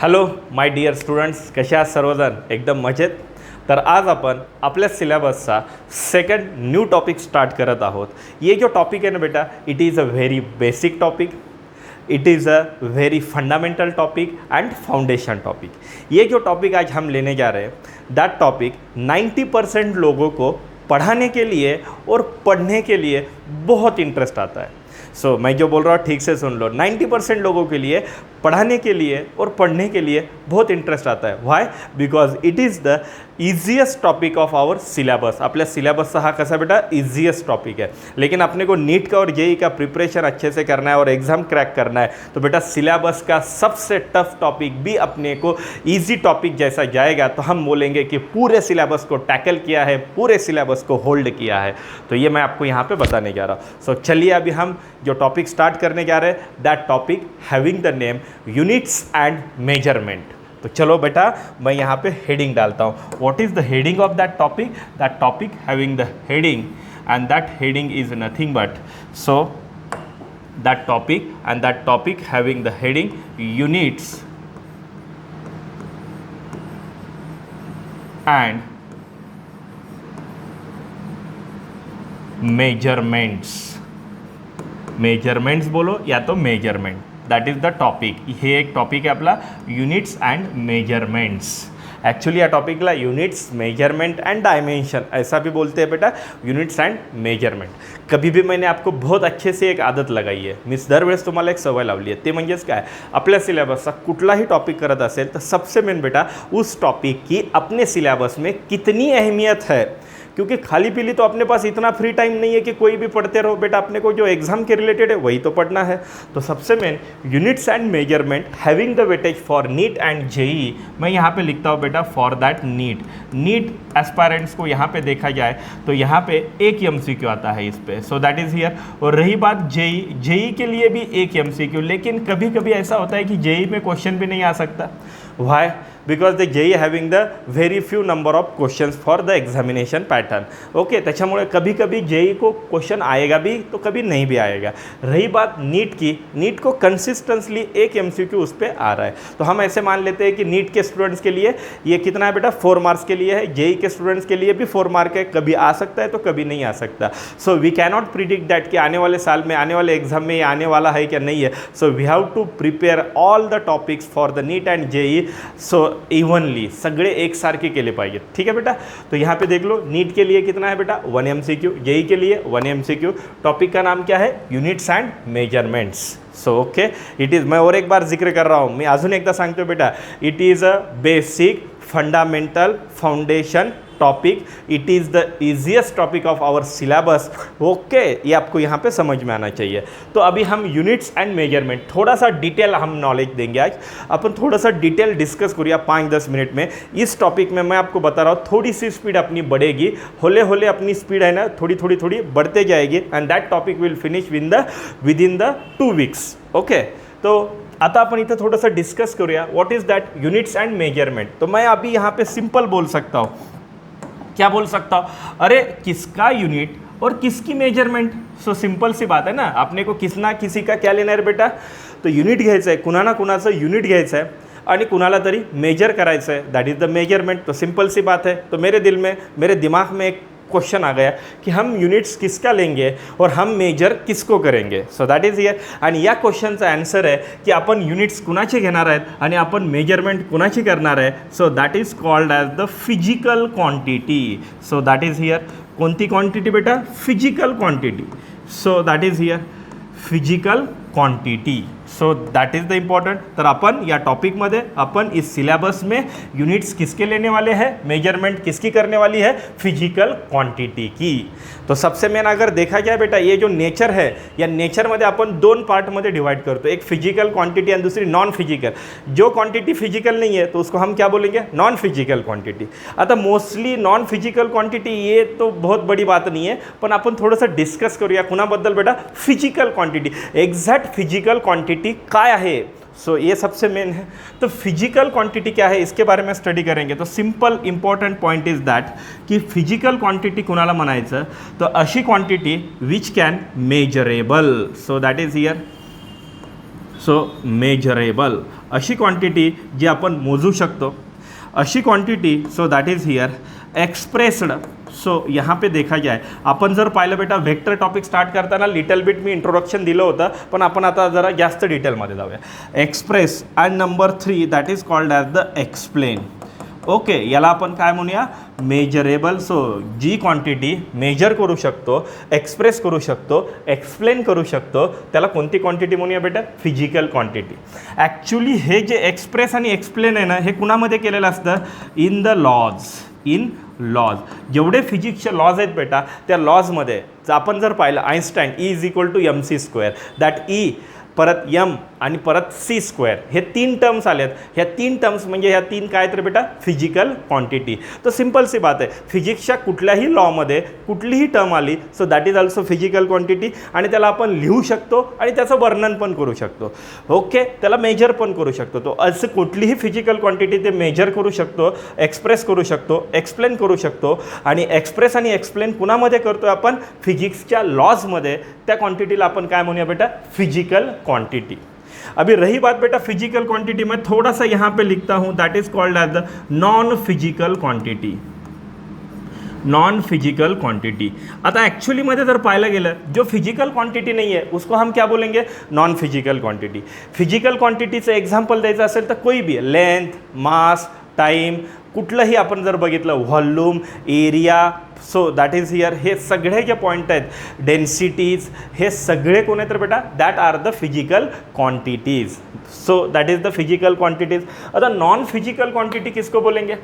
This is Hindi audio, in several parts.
हॅलो माय डिअर स्टुडंट्स, कसे आहात सर्वजण? एकदम मजेत. तर आज आपण आपल्या सिलेबसचा सेकंड न्यू टॉपिक स्टार्ट करत आहोत. ये जो टॉपिक है ना बेटा, it is a very basic topic, it is a very fundamental topic and foundation topic. ये जो टॉपिक आज हम लेने जा रहे हैं, दैट टॉपिक 90% लोगों को पढ़ाने के लिए और पढ़ने के लिए बहुत इंटरेस्ट आता है. सो मैं जो बोल रहा हूँ ठीक से सुन लो. 90% लोगों के लिए पढ़ाने के लिए और पढ़ने के लिए बहुत इंटरेस्ट आता है. Why? Because it is the easiest topic of our syllabus. आपल्या सिलेबसचा हा कसा बेटा ईजिएस्ट टॉपिक है. लेकिन अपने को नीट का और जेई का प्रिपरेशन अच्छे से करना है और एग्ज़ाम क्रैक करना है, तो बेटा सिलेबस का सबसे टफ टॉपिक भी अपने को ईजी टॉपिक जैसा जाएगा, तो हम बोलेंगे कि पूरे सिलेबस को टैकल किया है, पूरे सिलेबस को होल्ड किया है. तो ये मैं आपको यहाँ पे बताने जा रहा हूँ. सो चलिए अभी हम जो टॉपिक स्टार्ट करने जा रहे हैं, that topic having the name units and measurement. तो चलो बेटा मैं यहाँ पे हेडिंग डालता हूँ. What is the heading of that topic? That topic having the heading, and that heading is nothing but, so that topic and that topic having the heading units and measurements. Measurements बोलो या तो measurement, that is the topic. हे एक टॉपिक आहे आपला युनिट्स अँड मेजरमेंट्स. ॲक्च्युली या टॉपिकला युनिट्स, मेजरमेंट एंड डायमेंशन ऐसा भी बोलते हैं बेटा, युनिट्स एंड मेजरमेंट. कभी भी मैंने आपको बहुत अच्छे से एक आदत लगाई आहे, मीन्स दरवेळेस तुम्हाला एक सवय लावली आहे. ते म्हणजेच काय, आपल्या सिलेबसचा कुठलाही टॉपिक करत असेल तर सबसे मेन बेटा उस टॉपिक की अपने सिलेबस में कितनी अहमियत है. क्योंकि खाली पीली तो अपने पास इतना फ्री टाइम नहीं है कि कोई भी पढ़ते रहो बेटा. अपने को जो एग्जाम के रिलेटेड है वही तो पढ़ना है. तो सबसे main units and measurement having the weightage for NEET and JEE. मैं यहाँ पे लिखता हूँ बेटा फॉर दैट नीट एस्पायरेंट्स को यहाँ पे देखा जाए तो यहाँ पे एक एमसीक्यू आता है इस पे. सो दैट इज़ हियर. और रही बात जेई के लिए भी एक एमसीक्यू, लेकिन कभी कभी ऐसा होता है कि जेई में क्वेश्चन भी नहीं आ सकता. Why? Because the JEE having the very few number of questions for the examination pattern. Okay, त्याच्यामुळे कभी कभी जेई को क्वेश्चन आएगा भी तो कभी नहीं भी आएगा. रही बात नीट की, नीट को कंसिस्टेंटली एक एमसीक्यू उस पर आ रहा है. तो हम ऐसे मान लेते हैं कि नीट के स्टूडेंट्स के लिए ये कितना है बेटा, 4 मार्क्स के लिए है. जेई के स्टूडेंट्स के लिए भी 4 मार्क है. कभी आ सकता है तो कभी नहीं आ सकता. So we cannot predict that कि आने वाले साल में, आने वाले एग्जाम में ये आने वाला है क्या नहीं है. So we have to prepare all the topics for the NEET and JEE. So evenly सगळे एक सारखे केले पाहिजेत. ठीक है बेटा. तो यहाँ पे देख लो, नीट के लिए कितना है बेटा 1 एमसीक्यू, जेई के लिए 1 एमसीक्यू. टॉपिक का नाम क्या है? Units and measurements. So okay, it is, मैं और एक बार जिक्र कर रहा हूँ, मैं अजून एकदा सांगतो बेटा, it is a basic fundamental foundation topic. It is the easiest topic of our syllabus. Okay, ये आपको यहाँ पे समझ में आना चाहिए. तो अभी हम यूनिट्स एंड मेजरमेंट थोड़ा सा डिटेल हम नॉलेज देंगे. आज अपन थोड़ा सा डिटेल डिस्कस करूँगा 5-10 मिनट में. इस टॉपिक में मैं आपको बता रहा हूँ, थोड़ी सी स्पीड अपनी बढ़ेगी, होले होले अपनी स्पीड है ना थोड़ी बढ़ते जाएगी, and that topic will finish with in the 2 weeks. Okay, तो आता आपण इथं थोडंसं डिस्कस करूया what is that units and measurement. तो मैं अभी यहाँ पे सिंपल बोल सकता हूँ. क्या बोल सकता हूँ? अरे किसका यूनिट और किसकी मेजरमेंट. सो सिंपल सी बात है ना, आपने को किसना किसी का क्या लेना है बेटा, तो यूनिट घ्यायचं आहे, कुणाना कुणाचं यूनिट घ्यायचं आहे आणि कुणाला तरी मेजर करायचं आहे. That is the measurement. तो सिंपल सी बात है. तो मेरे दिमाग में एक क्वेश्चन आ गया कि हम यूनिट्स किसका लेंगे और हम मेजर किसको करेंगे. सो दैट इज हियर. आणि या क्वेश्चनचा आन्सर आहे की आपण युनिट्स कुणाचे घेणार आहेत आणि आपण मेजरमेंट कुणाची करणार आहे. So that is called as the physical quantity. So that is here. कोणती क्वांटिटी बेटा? Physical quantity. So that is here physical quantity. So that is the important. तर अपन या टॉपिक में अपन इस सिलेबस में यूनिट्स किसके लेने वाले हैं, मेजरमेंट किसकी करने वाली है, फिजिकल क्वांटिटी की. तो सबसे मेन अगर देखा जाए बेटा, ये जो नेचर है या नेचर में अपन 2 पार्ट में डिवाइड करते, एक फिजिकल क्वांटिटी और दूसरी नॉन फिजिकल. जो क्वांटिटी फिजिकल नहीं है तो उसको हम क्या बोलेंगे, नॉन फिजिकल क्वांटिटी. आता मोस्टली नॉन फिजिकल क्वांटिटी ये तो बहुत बड़ी बात नहीं है, पण आपण थोडंसं डिस्कस करूया कुणाबद्दल बेटा, physical quantity. Exact physical quantity काय आहे. सो ये सबसे मेन है. तो फिजिकल क्वांटिटी क्या है इसके बारे में स्टडी करेंगे. तो simple important point is that कि फिजिकल क्वांटिटी कुणाला म्हणायचं, तो अशी quantity which can measurable. So that is here so measurable अशी क्वांटिटी जी आपण मोजू शकतो, अशी quantity. So that is here expressed. So यहाँ पे देखा जाए, आपण जर पाहिलं बेटा व्हेक्टर टॉपिक स्टार्ट करताना लिटल बिट मी इंट्रोडक्शन दिलं होतं, पण आपण आता जरा जास्त डिटेलमध्ये जाऊया. Express and number 3 that is called as the explain. Okay, याला आपण काय म्हणूया, मेजरेबल. सो जी क्वांटिटी मेजर करू शकतो, एक्सप्रेस करू शकतो, एक्सप्लेन करू शकतो, त्याला कोणती क्वांटिटी म्हणूया बेटा, फिजिकल क्वांटिटी. ॲक्च्युली हे जे एक्सप्रेस आणि एक्सप्लेन आहे ना, हे कुणामध्ये केलेलं असतं, in the laws. In laws जेवढे फिजिक्सचे लॉज आहेत बेटा, त्या लॉजमध्ये आपण जर पाहिलं आइन्स्टाईन E=mc², दॅट ई परत यम आणि परत C² हे 3 टर्म्स आलेत. ह्या 3 टर्म्स म्हणजे ह्या 3 काय तर बेटा फिजिकल क्वांटिटी. तर सिंपल सी बात आहे, फिजिक्सच्या कुठल्याही लॉमध्ये कुठलीही टर्म आली, सो that is also physical quantity. आणि त्याला आपण लिहू शकतो आणि त्याचं वर्णन पण करू शकतो. ओके, त्याला मेजर पण करू शकतो. तो असं कुठलीही फिजिकल क्वांटिटी ते मेजर करू शकतो, एक्सप्रेस करू शकतो, एक्सप्लेन करू शकतो. आणि एक्सप्रेस आणि एक्सप्लेन कुणामध्ये करतो आपण, फिजिक्सच्या लॉजमध्ये. त्या क्वांटिटीला आपण काय म्हणूया बेटा, फिजिकल क्वांटिटी. अभी रही बात बेटा फिजिकल क्वांटिटी, मैं थोड़ा सा यहाँ पे लिखता हूँ, that is called as the non physical quantity. Non physical quantity. आता ॲक्च्युलीमध्ये जर पाहायला गेलं, जो फिजिकल क्वांटिटी नहीं है उसको हम क्या बोलेंगे, नॉन फिजिकल क्वांटिटी. फिजिकल क्वांटिटीचं एक्झाम्पल द्यायचं असेल तर कोई भी लेंथ, मास, टाईम, कुठलंही आपण जर बघितलं, volume, area, so that is here हे सगळे जे पॉईंट आहेत, डेन्सिटीज, हे सगळे कोण आहेत तर बेटा, that are the physical quantities. So that is the physical quantities. आता नॉन फिजिकल क्वांटिटी किसको बोलेंगे,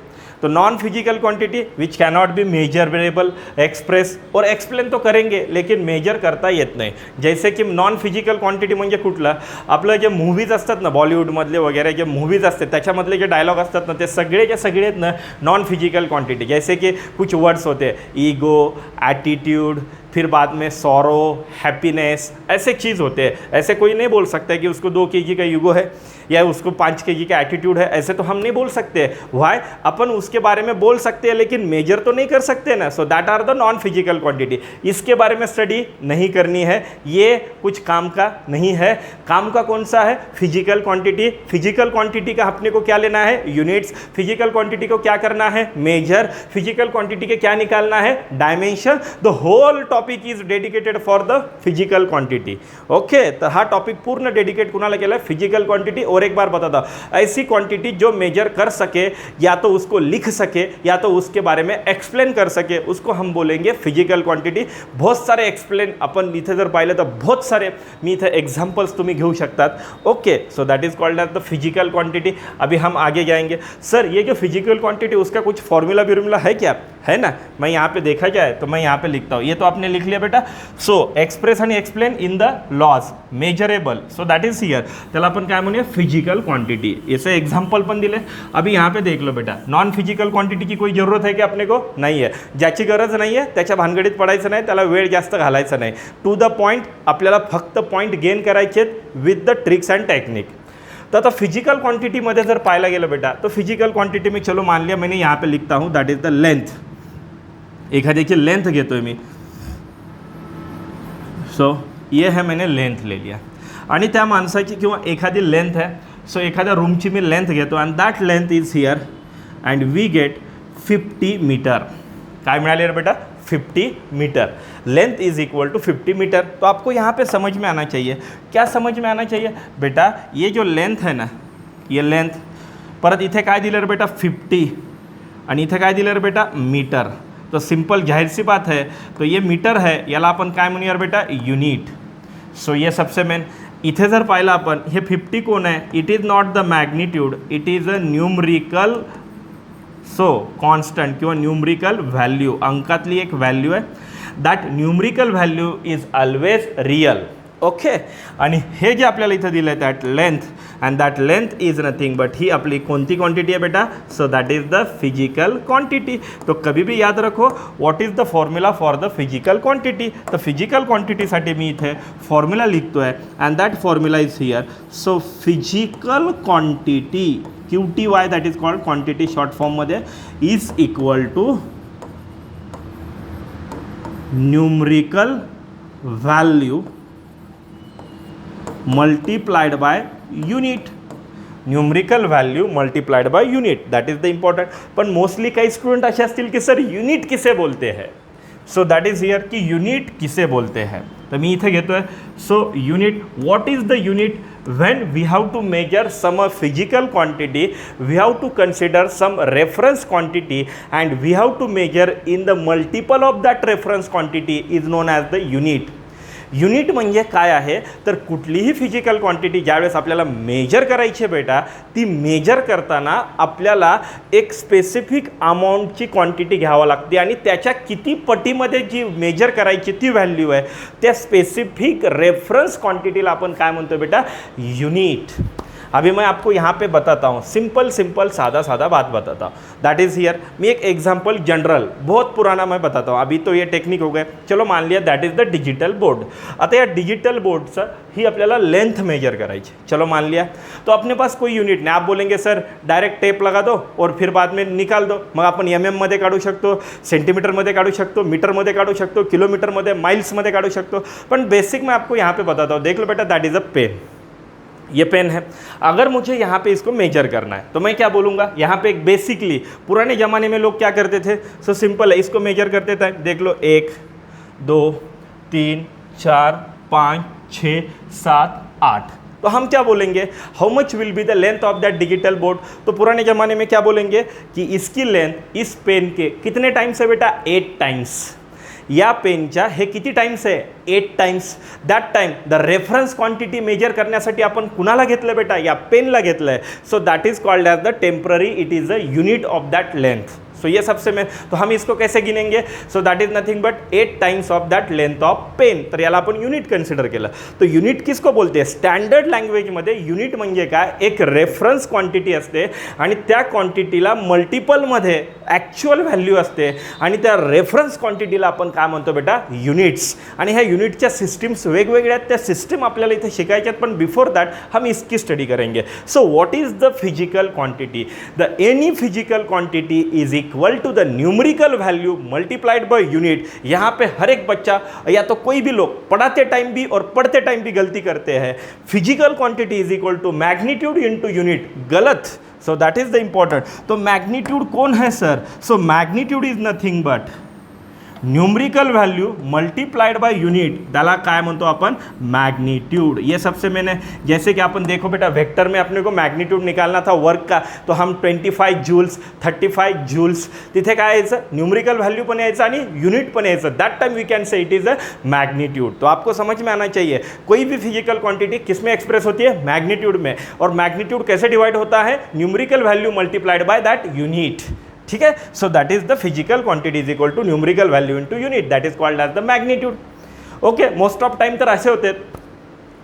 तो non physical quantity which cannot be measurable, express और एक्सप्लेन तो करेंगे लेकिन मेजर करता येत नाही. जैसे की नॉन फिजिकल क्वांटिटी म्हणजे कुठलं, आपलं जे मूवीज असतात ना बॉलिवूडमधले वगैरे जे मूवीज असतात त्याच्यामधले जे डायलॉग असतात ना, ते सगळे सगळे आहेत ना नॉन फिजिकल क्वांटिटी. जैसे कि कुछ वर्ड्स होते, ईगो, एटीट्यूड, फिर बाद में सॉरो, हैप्पीनेस, ऐसे चीज़ होते हैं. ऐसे कोई नहीं बोल सकता है कि उसको 2 kg का ईगो है या उसको 5 kg का एटीट्यूड है, ऐसे तो हम नहीं बोल सकते. वाई, अपन उसके बारे में बोल सकते हैं लेकिन मेजर तो नहीं कर सकते ना. So that are the non physical quantity. इसके बारे में स्टडी नहीं करनी है, ये कुछ काम का नहीं है. काम का कौन सा है, फिजिकल क्वांटिटी. फिजिकल क्वांटिटी का अपने को क्या लेना है, यूनिट्स. फिजिकल क्वांटिटी को क्या करना है, मेजर. फिजिकल क्वांटिटी के क्या निकालना है, dimension. The whole topic is dedicated for the physical quantity. Okay, तर हा टॉपिक पूर्ण डेडिकेट कुणाला केला, फिजिकल क्वांटिटी. और एक बार बता दो, ऐसी क्वांटिटी जो मेजर कर सके, या तो उसको लिख सके, या तो उसके बारे में एक्सप्लेन कर सके, उसको हम बोलेंगे फिजिकल क्वांटिटी. बहुत सारे एक्सप्लेन आपण इथे जर पाहिलं तर बहुत सारे मी इथे एग्जाम्पल्स तुम्ही घेऊ शकतात. Okay, so that is called as the physical quantity. अभी हम आगे जाएंगे. सर ये जो फिजिकल क्वांटिटी उसका कुछ फॉर्मूला बिर्मूला है क्या, है ना. मैं यहाँ पे देखा जाए तो मैं यहाँ पे लिखता हूँ, ये तो आपने लिख लिया बेटा. सो एक्सप्रेस आणि explain in the laws, measurable. So that is here, त्याला आपण काय म्हणूया, फिजिकल क्वांटिटी. इसे एग्जाम्पल पण दिले. अभी यहाँ पे देख लो बेटा, नॉन फिजिकल क्वांटिटी की कोई जरूरत है कि अपने को, नहीं है. ज्याची गरज नाही आहे त्याच्या भानगडीत पडायचं नाही, त्याला वेळ जास्त घालायचा नाही. टू द पॉईंट, आपल्याला फक्त पॉईंट गेन करायचे आहेत with the tricks and technique. तो आता फिजिकल क्वांटिटीमध्ये जर पाहायला गेलं बेटा, तो फिजिकल क्वांटिटी में चलो मान लिया मैंने यहाँ पे लिखता हूँ, दैट इज द लेंथ. एखाद्याची लेंथ घेतोय मी. सो ये है, मैंने लेंथ ले लिया. आणि त्या माणसाची किंवा एखादी लेंथ आहे, सो एखाद्या रूमची मी लेंथ घेतो and that length is here and we get 50 metre. काय मिळाले रे बेटा, 50 metre. Length is equal to 50 metre. तो आपको यहाँ पे समझ में आना चाहिए. क्या समझ में आना चाहिए बेटा, ये जो लेंथ है ना, ये लेंथ, परत इथे काय दिलं रे बेटा, 50, आणि इथे काय दिलं रे बेटा, मीटर. तो सिंपल जाहिर सी बात है, तो ये मीटर है, याला आपण काय म्हणूया रे बेटा, युनिट. सो ये सबसे मेन. इथे जर पाहिलं आपण, हे 50 कोण आहे, it is not the magnitude, it is a numerical, so constant किंवा न्यूमरिकल व्हॅल्यू, अंकातली एक व्हॅल्यू आहे. That numerical value is always real. Okay, आणि हे जे आपल्याला इथं दिलं आहे that length, and that length is nothing but he आपली कोणती क्वांटिटी आहे बेटा, सो that is the physical quantity. तो कभी भी याद रखो, what is the formula for the physical quantity. तर फिजिकल क्वांटिटीसाठी मी इथे फॉर्म्युला लिखतो आहे and that formula is here. So physical quantity, QTY that is called quantity short फॉर्ममध्ये, is equal to numerical value multiplied by unit, numerical value multiplied by unit, that is the important. पण मोस्टली काही स्टुडंट असे असतील की सर युनिट किसे बोलते हैं, सो दॅट इज हियर की युनिट किसे बोलते हैं. तर मी इथे घेतोय. So unit, what is the unit? when we have to measure some physical quantity, we have to consider some reference quantity and we have to measure in the multiple of that reference quantity is known as the unit. Unit म्हणजे काय आहे तर कुठलीही फिजिकल क्वांटिटी ज्यावेळेस आपल्याला मेजर करायची बेटा, ती मेजर करताना आपल्याला एक स्पेसिफिक अमाऊंटची क्वांटिटी घ्यावं लागते आणि त्याच्या किती पटीमध्ये जी मेजर करायची ती व्हॅल्यू आहे त्या स्पेसिफिक रेफरन्स क्वांटिटीला आपण काय म्हणतो बेटा, युनिट. अभी मैं आपको यहाँ पे बताता हूँ, सिंपल सादा सादा बात बताता हूँ. दैट इज़ हियर, मैं एक एग्जांपल जनरल बहुत पुराना मैं बताता हूँ. अभी तो ये टेक्निक हो गए. चलो मान लिया that is the digital board. आता या डिजिटल बोर्डचं ही आपल्याला लेंथ मेजर करायची. चलो मान लिया, तो अपने पास कोई यूनिट नहीं. आप बोलेंगे सर डायरेक्ट टेप लगा दो और फिर बाद में निकाल दो. मग आपण MM मध्ये काढू शकतो, सेंटीमीटरमध्ये काढू शकतो, मीटरमध्ये काढू शकतो, किलोमीटरमध्ये, माइल्समध्ये काढू शकतो. पण बेसिक मैं आपको यहाँ पे बताता हूँ. देख लो बेटा, दैट इज़ अ पेन. ये पेन है. अगर मुझे यहाँ पे इसको मेजर करना है तो मैं क्या बोलूँगा, यहाँ पे एक बेसिकली पुराने ज़माने में लोग क्या करते थे, सो सिंपल है, इसको मेजर करते थे. देख लो 1 2 3 4 5 6 7 8. तो हम क्या बोलेंगे, how much will be the length of that digital board. तो पुराने ज़माने में क्या बोलेंगे कि इसकी लेंथ इस पेन के कितने टाइम्स है बेटा, 8 टाइम्स. या पेनच्या हे किती टाइम्स आहे, 8 times. That time the reference quantity measure करण्यासाठी आपण कुणाला घेतलं बेटा, या पेनला घेतलं आहे. So that is called as the temporary, it is a unit of that length. So ये सबसे में, तो हम इसको कैसे गिनेंगे, so that is nothing but 8 times of that length of pen. तर याला आपण युनिट कन्सिडर केलं. तो युनिट किसको बोलते हैं, स्टँडर्ड लँग्वेजमध्ये युनिट म्हणजे काय, एक रेफरन्स क्वांटिटी असते आणि त्या क्वांटिटीला मल्टिपलमध्ये ॲक्च्युअल व्हॅल्यू असते आणि त्या रेफरन्स क्वांटिटीला आपण काय म्हणतो बेटा, युनिट्स. आणि ह्या युनिटच्या सिस्टम्स वेगवेगळ्या आहेत. त्या सिस्टम आपल्याला इथे शिकायच्या आहेत, पण बिफोर दॅट हम इसकी स्टडी करेंगे. So what is the physical quantity, the any physical quantity is equal to the numerical value multiplied by unit. यहाँ पे हर एक बच्चा या तो कोई भी लोग पढ़ाते टाइम भी और पढ़ते टाइम भी गलती करते हैं. Physical quantity is equal to magnitude into unit, गलत. So that is the important. तो मैग्नीट्यूड कौन है sir, so magnitude is nothing but numerical value multiplied by unit, त्याला काय म्हणतो आपण, मैग्नीट्यूड. ये सबसे मैंने, जैसे कि अपन देखो बेटा वेक्टर में अपने को मैग्नीट्यूड निकालना था वर्क का, तो हम 25 जूल्स 35 जूल्स, तिथे काय यायचं, न्यूमरिकल वैल्यू पण यायचं आणि युनिट पण यायचं. That time we can say it is a magnitude. तो आपको समझ में आना चाहिए कोई भी फिजिकल क्वांटिटी किस में एक्सप्रेस होती है, मैग्नीट्यूड में. और मैग्नीट्यूड कैसे डिवाइड होता है, numerical value multiplied by that unit. ठीक है. So that is the physical quantity is equal to numerical value into unit, that is called as the magnitude. Okay. Most of time तर असे होते,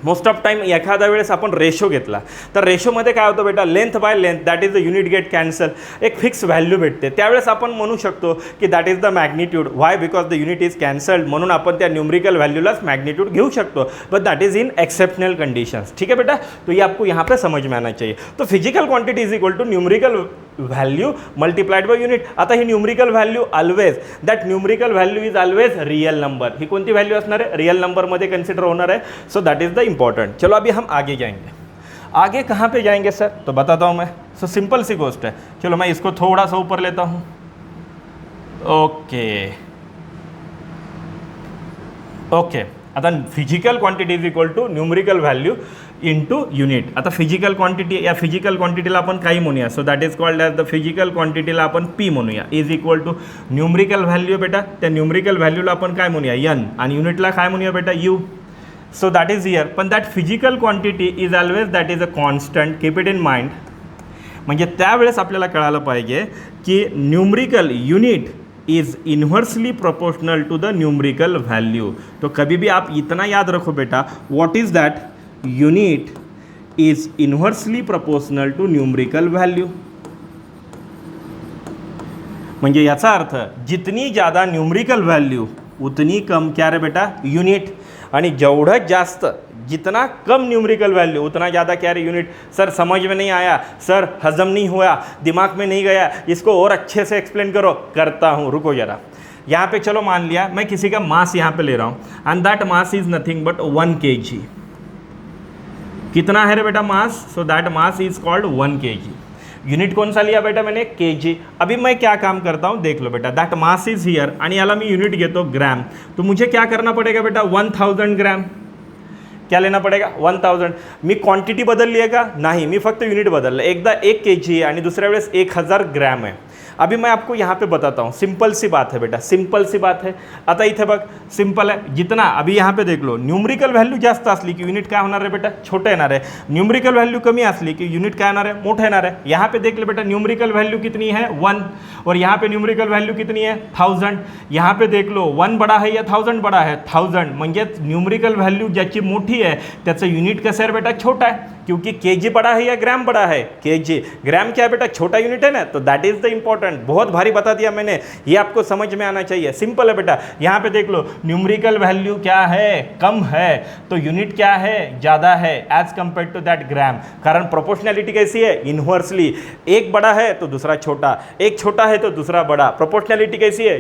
मोस्ट ऑफ टाइम एखाद्या वेळेस आपण रेशो घेतला तर रेशोमध्ये काय होतं बेटा, length by length, that is the unit get cancel, एक फिक्स व्हॅल्यू भेटते. त्यावेळेस आपण म्हणू शकतो की that is the magnitude. Why, because the unit is cancelled, म्हणून आपण त्या न्यूमरिकल व्हॅल्यूलाच मॅग्निट्यूड घेऊ शकतो. But that is in exceptional conditions. ठीक है बेटा. तो ये आपको यहाँ पे समझ में आना चाहिए. तो physical quantity is equal to numerical value multiplied by unit. आता ही numerical value always, that numerical value is always real number. ही कोणती व्हॅल्यू असणार आहे, रियल नंबरमध्ये कन्सिडर होणार आहे. So that is the important. चलो अभी हम आगे जाएंगे. आगे कहाँ पे जाएंगे सर, तो बताता हूँ मैं. सो सिंपल सी गोष्ट है. चलो मैं इसको थोड़ा सा ऊपर लेता हूँ. Okay okay. आता physical quantity is equal to numerical value into unit. आता फिजिकल क्वांटिटी, या फिजिकल क्वांटिटीला आपण काही म्हणूया. So that is called as the physical क्वांटिटीला आपण पी म्हणूया. Is equal to numerical value बेटा, त्या न्यूमरिकल व्हॅल्यूला आपण काय म्हणूया, एन, आणि युनिटला काय म्हणूया बेटा, U. So that is here. पण that physical quantity is always that is a constant, keep it in mind. म्हणजे त्यावेळेस आपल्याला कळालं पाहिजे की numerical unit is inversely proportional to the numerical value. तो कभी भी आप इतना याद रखो बेटा, what is that, unit is inversely proportional to numerical value. म्हणजे याचा अर्थ जितनी ज़्यादा न्यूमरिकल वैल्यू उतनी कम क्या रे बेटा, यूनिट. आणि जेवढं जास्त, जितना कम न्यूमरिकल वैल्यू उतना ज़्यादा क्या रे, यूनिट. सर समझ में नहीं आया, सर हजम नहीं हुआ, दिमाग में नहीं गया, इसको और अच्छे से एक्सप्लेन करो. करता हूँ, रुको ज़रा. यहाँ पे चलो मान लिया मैं किसी का मास यहाँ पे ले रहा हूँ and that mass is nothing but 1 kg. कितना है रे बेटा mass, so that mass is called 1 kg। Unit कौन सा लिया बेटा मैंने, kg। अभी मैं क्या काम करता हूँ देख लो बेटा, दैट मास इज हियर आणि याला मी युनिट घेतो ग्रॅम, तो मुझे क्या करना पड़ेगा बेटा 1000 ग्रॅम, क्या लेना पड़ेगा 1000। मी क्वांटिटी बदलली आहे का, नाही, मी फक्त युनिट बदललं, एकदा 1 kg आहे आणि दुसऱ्या वेळेस 1000 ग्रॅम आहे। अभी मैं आपको यहाँ पे बताता हूँ, सिंपल सी बात है बेटा, सिंपल सी बात है। आता इथे बघ सिंपल है, जितना अभी यहाँ पे देख लो, न्यूमरिकल व्हॅल्यू जास्त असली की युनिट काय होणार आहे बेटा, छोटं येणार आहे। न्यूमरिकल व्हॅल्यू कमी असली की युनिट काय होणार आहे, मोठं येणार आहे। यहाँ पे देख लो बेटा, न्यूमरिकल वैल्यू कितनी है 1, और यहाँ पे न्यूमरिकल वैल्यू कितनी है 1000। यहाँ पे देख लो 1 बड़ा है या 1000 बड़ा है, 1000, म्हणजे न्यूमरिकल वैल्यू ज्याची मोठी आहे त्याचं युनिट कसं आहे बेटा, छोटा है, क्योंकि kg बड़ा है या ग्राम बड़ा है, kg। ग्राम क्या है बेटा, छोटा यूनिट है ना, तो दैट इज द इंपॉर्टेंट। बहुत भारी बता दिया मैंने, ये आपको समझ में आना चाहिए, सिंपल है बेटा। यहाँ पे देख लो न्यूमरिकल वैल्यू क्या है, कम है, तो यूनिट क्या है, ज़्यादा है एज कंपेयर टू दैट ग्राम। कारण प्रोपोर्शनैलिटी कैसी है, इनवर्सली, एक बड़ा है तो दूसरा छोटा, एक छोटा है तो दूसरा बड़ा। प्रोपोर्शनैलिटी कैसी है,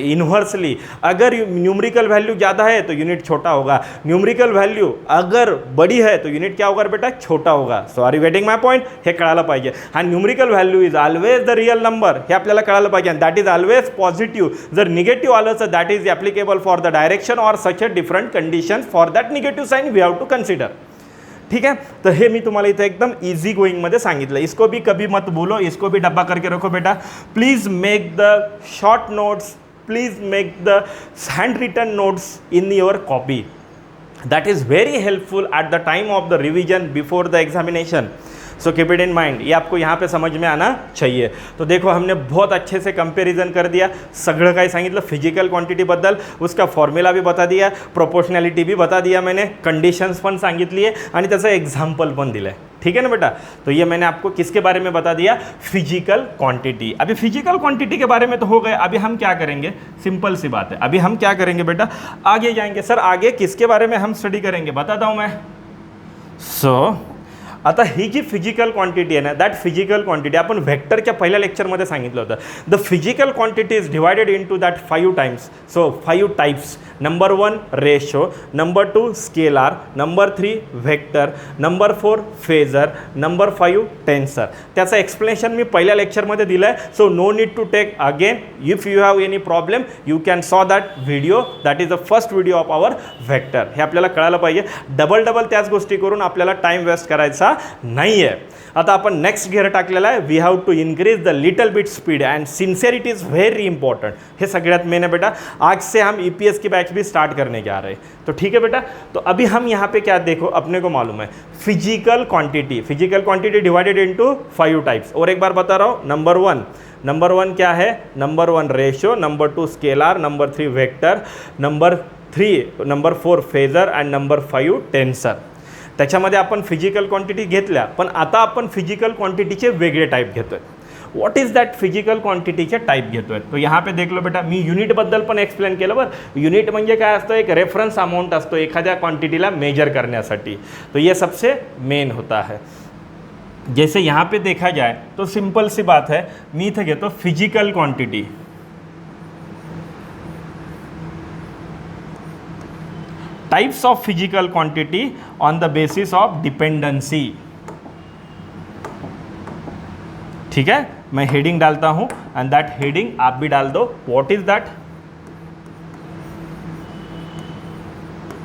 इनवर्सली। अगर न्यूमरिकल वैल्यू ज़्यादा है तो यूनिट छोटा होगा, न्यूमरिकल वैल्यू अगर बड़ी है तो यूनिट क्या होगा बेटा, छोटा होगा। So are you getting my point, हे कळायला पाहिजे। हा numerical value is always the real number, हे आपल्याला कळायला पाहिजे, आणि दॅट इज ऑलवेज पॉझिटिव्ह। जर निगेटिव्ह आलं तर that is applicable for the direction और such a different condition, for that negative sign we have to consider. ठीक है, तो हे मी तुम्हाला इथे एकदम इजी गोइंगमध्ये सांगितलं। इसको भी कभी मत बोलो, इसको भी डब्बा करके रखो बेटा। Please make the short notes, please make the handwritten notes in your copy, that is very helpful at the time of the revision before the examination, so keep it in mind। ये आपको यहाँ पे समझ में आना चाहिए। तो देखो हमने बहुत अच्छे से कंपैरिजन कर दिया, सगळं काही सांगितलं फिजिकल क्वांटिटी बद्दल, उसका फॉर्म्युला भी बता दिया, प्रोपोर्शनैलिटी भी बता दिया मैंने, कंडीशंस पण सांगितली आहे आणि त्याचं एग्जाम्पल पण दिलं आहे। ठीक है ना बेटा, तो ये मैंने आपको किसके बारे में बता दिया, फिजिकल क्वांटिटी। अभी फिजिकल क्वांटिटी के बारे में तो हो गए, अभी हम क्या करेंगे, सिंपल सी बात है, अभी हम क्या करेंगे बेटा, आगे जाएंगे। सर आगे किसके बारे में हम स्टडी करेंगे, बताता हूँ मैं। आता ही जी फिजिकल क्वांटिटी आहे ना, दॅट फिजिकल क्वांटिटी आपण व्हेक्टरच्या पहिल्या लेक्चरमध्ये सांगितलं होतं। The physical quantity is divided into that 5 times, so 5 types. Number 1 ratio, number 2 scalar, number 3 vector, number 4 phasor, number 5 tensor. त्याचं एक्सप्लेनेशन मी पहिल्या लेक्चरमध्ये दिलं आहे, so no need to take again. If you have any problem you can saw that video, that is the first video of our vector. हे आपल्याला कळायला पाहिजे, डबल त्याच गोष्टी करून आपल्याला टाइम वेस्ट करायचा नाही आहे। आता आपण नेक्स्ट गिअर टाकलेला आहे, we have to increase the little bit speed and sincerity is very important. हे सगळ्यात मेन है बेटा। आज से हम ईपीएस की बैच भी स्टार्ट करने जा रहे हैं, तो ठीक है बेटा। तो अभी हम यहाँ पे क्या देखो, अपने को मालूम है physical quantity divided into 5 types. और एक बार बता रहा हूँ, नंबर वन क्या है, number 1 ratio, number 2 scalar, number 3 vector, number 4 phasor and number 5 टेन्सर। त्याच्यामध्ये आपण फिजिकल क्वांटिटी घेतल्या, पण आता आपण फिजिकल क्वांटिटीचे वेगळे टाइप घेतोय। व्हॉट इज दॅट फिजिकल क्वांटिटीचे टाइप घेतोय, तो यहाँ पे देख लो बेटा। मी युनिटबद्दल पण एक्सप्लेन केलं बरं। युनिट म्हणजे काय असतं, एक रेफरन्स अमाउंट असतो एखाद्या क्वांटिटीला मेजर करण्यासाठी, तो ये सबसे मेन होता है। जैसे यहाँ पे देखा जाए तो सिंपल सी बात है, मी इथे घेतो physical quantity. Types of physical quantity on the basis of dependency. ठीक है, मैं हेडिंग डालता हूं एंड दैट हेडिंग आप भी डाल दो। What is that,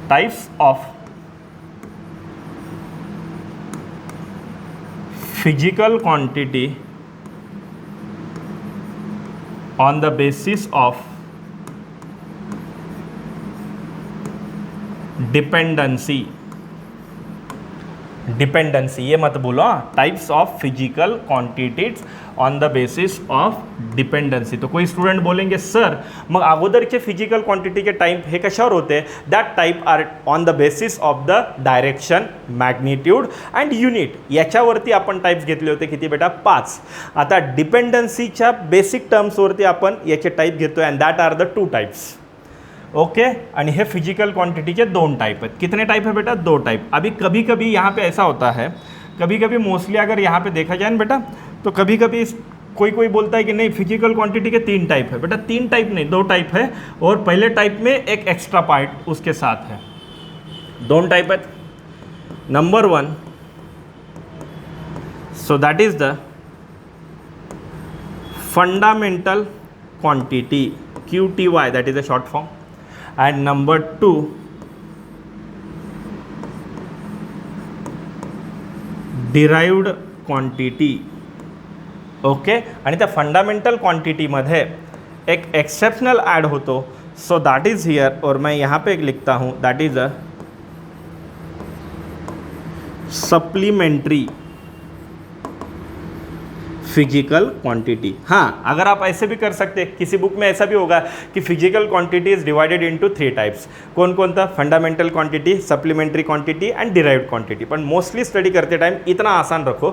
types of physical quantity on the basis of dependency, ये मत बोलो, types of physical quantities on the basis of dependency. तो कोई स्टूडेंट बोलेंगे सर मग अगोदरचे फिजिकल क्वांटिटीचे टाइप हे कशावर होते, that type are on the basis of the direction, magnitude and unit. याच्यावरती आपण टाइप्स घेतले होते, किती बेटा 5। आता डिपेंडन्सीच्या बेसिक टर्म्सवरती आपण याचे टाइप घेतोय and that are the 2 types. Okay, आणि हे फिजिकल क्वांटिटी के 2 टाइप है। कितने टाइप है बेटा, 2 टाइप। अभी कभी कभी यहाँ पे ऐसा होता है, कभी कभी मोस्टली अगर यहाँ पे देखा जाए ना बेटा, तो कभी कभी कोई बोलता है कि नहीं फिजिकल क्वांटिटी के 3 टाइप है। बेटा 3 टाइप नहीं, 2 टाइप है, और पहले टाइप में एक एक्स्ट्रा पार्ट उसके साथ है। 2 टाइप है, number 1, so that is the fundamental quantity, QTY, that is a short form. And number 2, derived quantity. Okay, आणि त्या फंडामेंटल क्वांटिटीमध्ये एक एक्सेप्शनल ऐड होतो, सो दैट इज हियर, और मैं यहाँ पे एक लिखता हूँ, that is a supplementary physical quantity. हाँ, अगर आप ऐसे भी कर सकते, किसी बुक में ऐसा भी होगा कि physical quantity is divided into 3 types. कौन कौन था? Fundamental quantity, supplementary quantity and derived quantity. पण मोस्टली स्टडी करते टाइम इतना आसान रखो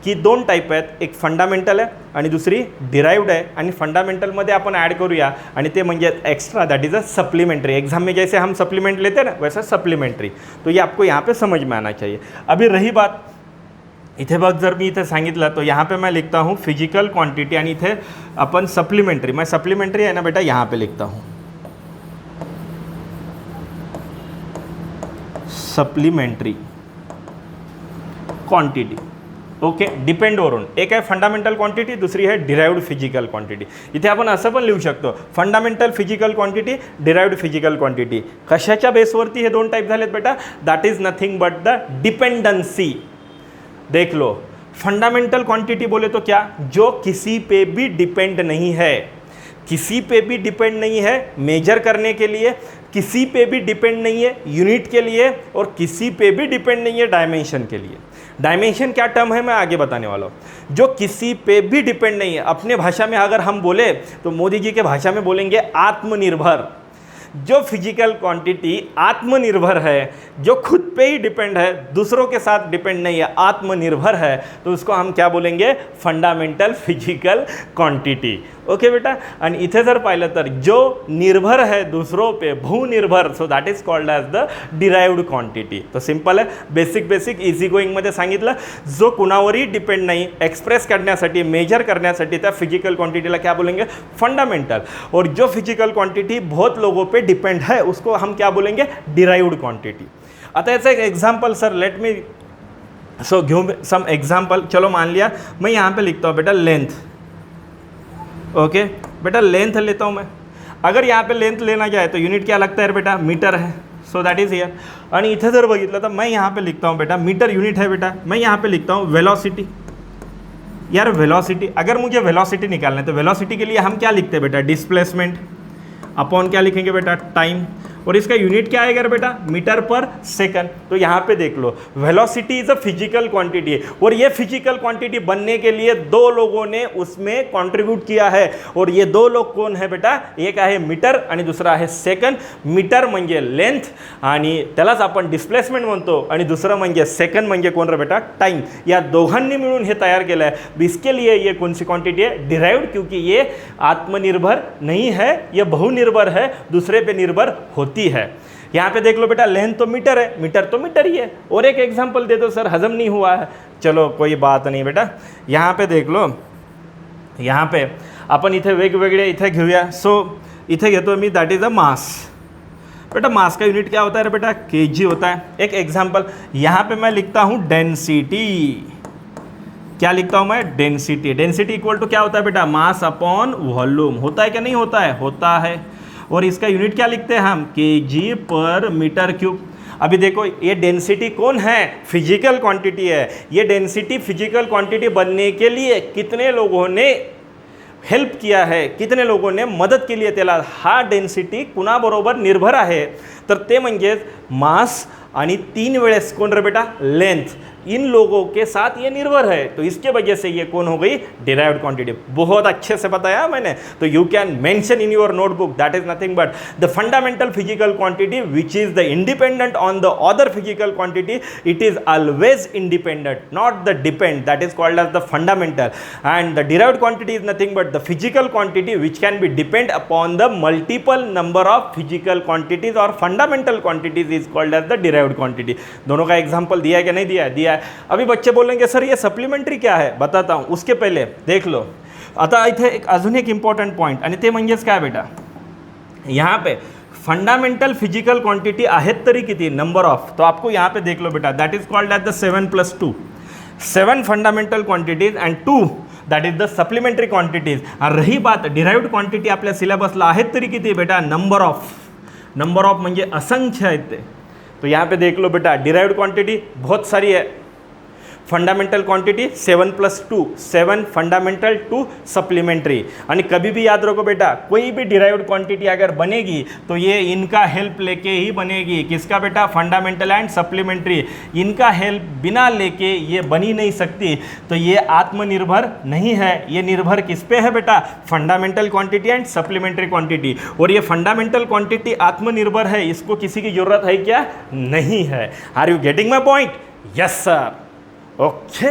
की 2 टाइप आहेत, एक फंडामेंटल आहे आणि दुसरी डिराइव्ड आहे. आणि फंडामेंटलमध्ये आपण ॲड करूया आणि ते म्हणजे extra, that is a supplementary. Exam में जैसे हम सप्लीमेंट लेते हैं ना, वैसा सप्लीमेंट्री. तो ये आपको यहाँ पे समझ में आना चाहिए. अभी रही बात, इथे बघ, जर मी इथे सांगितलं तो यहाँ पे मैं लिखता हूँ फिजिकल क्वांटिटी आणि इथे अपन सप्लीमेंट्री, मैं सप्लीमेंट्री है ना बेटा, यहाँ पे लिखता हूँ सप्लीमेंट्री क्वांटिटी. ओके, डिपेंड वरून, एक आहे फंडामेंटल क्वांटिटी, दुसरी आहे डिराइव्ड फिजिकल क्वांटिटी. इथे आपण असं पण लिहू शकतो, fundamental physical quantity, derived physical quantity. कशाच्या बेसवरती हे 2 टाइप झालेत बेटा? That is nothing but the dependency. देख लो, फंडामेंटल क्वांटिटी बोले तो क्या? जो किसी पे भी डिपेंड नहीं है, किसी पे भी डिपेंड नहीं है मेजर करने के लिए, किसी पे भी डिपेंड नहीं है यूनिट के लिए, और किसी पे भी डिपेंड नहीं है डायमेंशन के लिए. डायमेंशन क्या टर्म है मैं आगे बताने वाला हूँ. जो किसी पे भी डिपेंड नहीं है, अपने भाषा में अगर हम बोले तो मोदी जी के भाषा में बोलेंगे आत्मनिर्भर. जो फिजिकल क्वांटिटी आत्मनिर्भर है, जो खुद पे ही डिपेंड है, दूसरों के साथ डिपेंड नहीं है, आत्मनिर्भर है, तो उसको हम क्या बोलेंगे? Fundamental physical quantity. ओके बेटा. आणि इथे जर पाहिलं तर जो निर्भर है दूसरों पे, भूनिर्भर, so that is called as the derived quantity. तो सिंपल आहे, बेसिक इझी गोईंगमध्ये सांगितलं. जो कुणावरही डिपेंड नाही, एक्सप्रेस करण्यासाठी, मेजर करण्यासाठी त्या फिजिकल क्वांटिटीला क्या बोलेंगे? फंडामेंटल. और जो फिजिकल क्वांटिटी बहुत लोगों पे डिपेंड है, उसको हम क्या बोलेंगे? Derived quantity. आता याचं एक एग्जाम्पल सर, लेट मी सो घेऊ सम एग्जाम्पल. चलो मान लिया मैं यहाँ पे लिखता हूँ बेटा लेंथ. ओके बेटा, लेंथ लेता हूँ मैं. अगर यहाँ पे लेंथ लेना क्या है तो यूनिट क्या लगता है बेटा? मीटर है. So that is here. आणि इथे जर बघितलं तर मैं यहाँ पे लिखता हूँ बेटा, मीटर यूनिट है बेटा, मैं यहाँ पे लिखता हूँ वेलोसिटी. यार वेलोसिटी, अगर मुझे वेलोसिटी निकालना है तो वेलोसिटी के लिए हम क्या लिखते हैं बेटा? डिस्प्लेसमेंट अपॉन क्या लिखेंगे बेटा? टाइम. और इसका यूनिट क्या आएगा बेटा? मीटर पर सेकंड. तो यहाँ पे देख लो, velocity is a physical quantity है, और ये फिजिकल क्वांटिटी बनने के लिए 2 लोगों ने उसमें कॉन्ट्रीब्यूट किया है. और ये 2 लोग कौन है बेटा? एक आहे मीटर आणि दुसरा आहे सेकंड. मीटर म्हणजे लेंथ आणि त्यालाच आपण डिस्प्लेसमेंट म्हणतो, आणि दुसरं म्हणजे सेकंड म्हणजे कोण रे बेटा? टाइम. या दोघांनी मिळून हे तयार केलं आहे. इसके लिए ये कौन सी क्वांटिटी है? डिराइव्ड, क्योंकि ये आत्मनिर्भर नहीं है, ये बहुनिर्भर है, दूसरे पे निर्भर होती है. यहाँ पे देख लो बेटा, लेंथ तो मीटर है, मीटर तो मीटर ही है. और एक एग्जांपल दे दो सर, हजम नहीं हुआ है. चलो कोई बात नहीं बेटा, यहाँ पे देख लो, यहाँ पे अपन इथे वेगवेगळे इथे घेऊया. सो इथे घेतो मी, दैट इज अ मास. बेटा मास का यूनिट क्या होता है बेटा? केजी होता है. एक एग्जाम्पल यहाँ पे मैं लिखता हूँ डेंसिटी. क्या लिखता हूँ मैं? डेंसिटी. डेंसिटी इक्वल टू क्या होता है बेटा? Mass upon volume. होता है क्या नहीं होता है? होता है. और इसका यूनिट क्या लिखते हैं हम? केजी पर मीटर क्यूब. अभी देखो, ये डेंसिटी कौन है? फिजिकल क्वांटिटी है. ये डेंसिटी फिजिकल क्वांटिटी बनने के लिए कितने लोगों ने हेल्प किया है, कितने लोगों ने मदत केली आहे त्याला? हा डेन्सिटी कुणाबरोबर निर्भर आहे? तर ते म्हणजेच मास आणि 3 वेळेस कोण रे बेटा? लेंथ. इन लोगों के साथ ये निर्भर है, तो इसके वजह से ये कौन हो गई? Derived quantity. बहुत अच्छे से बताया मैंने. तो you can mention in your notebook, that is nothing but the fundamental physical quantity which is the independent on the other physical quantity. It is always independent, not the depend. That is called as the fundamental. And the derived quantity is nothing but the physical quantity which can be depend upon the multiple number of physical quantities, और fundamental quantities is called as the derived quantity. दोनों का एग्जाम्पल दिया है कि नहीं दिया है? दिया है. अभी बच्चे बोलेंगे सर ये सप्लीमेंट्री क्या है? बताता हूँ. उसके पहले देख लो, आता इथे एक अजून एक इम्पॉर्टंट पॉईंट, आणि ते म्हणजेच काय बेटा? यहाँ पे फंडामेंटल फिजिकल क्वांटिटी आहेत तरी किती, नंबर ऑफ, तो आपको यहाँ पे देख लो बेटा, that is called at the 7+2, 7 fundamental quantities and 2 that is the supplementary quantities. आणि रही बात डिराइव्ड क्वांटिटी आपल्या सिलेबसला आहेत तरी किती बेटा, नंबर ऑफ. नंबर ऑफ म्हणजे असंख्य आहेत ते. तो यहाँ पे देख लो बेटा, डिराइव्ड क्वांटिटी बहुत सारी है. Fundamental quantity 7+2, 7 fundamental 2 supplementary. आणि कभी भी याद रखो बेटा, कोई भी डिराइव्ड क्वांटिटी अगर बनेगी तो ये इनका हेल्प लेके ही बनेगी. किसका बेटा, फंडामेंटल एंड सप्लीमेंट्री. इनका हेल्प बिना लेके ये बनी नहीं सकती. तो ये आत्मनिर्भर नहीं है, ये निर्भर किस पे है बेटा, fundamental quantity and supplementary quantity. और ये फंडामेंटल क्वांटिटी आत्मनिर्भर है, इसको किसी की जरूरत है क्या, नहीं है. Are you getting my point? Yes sir. Okay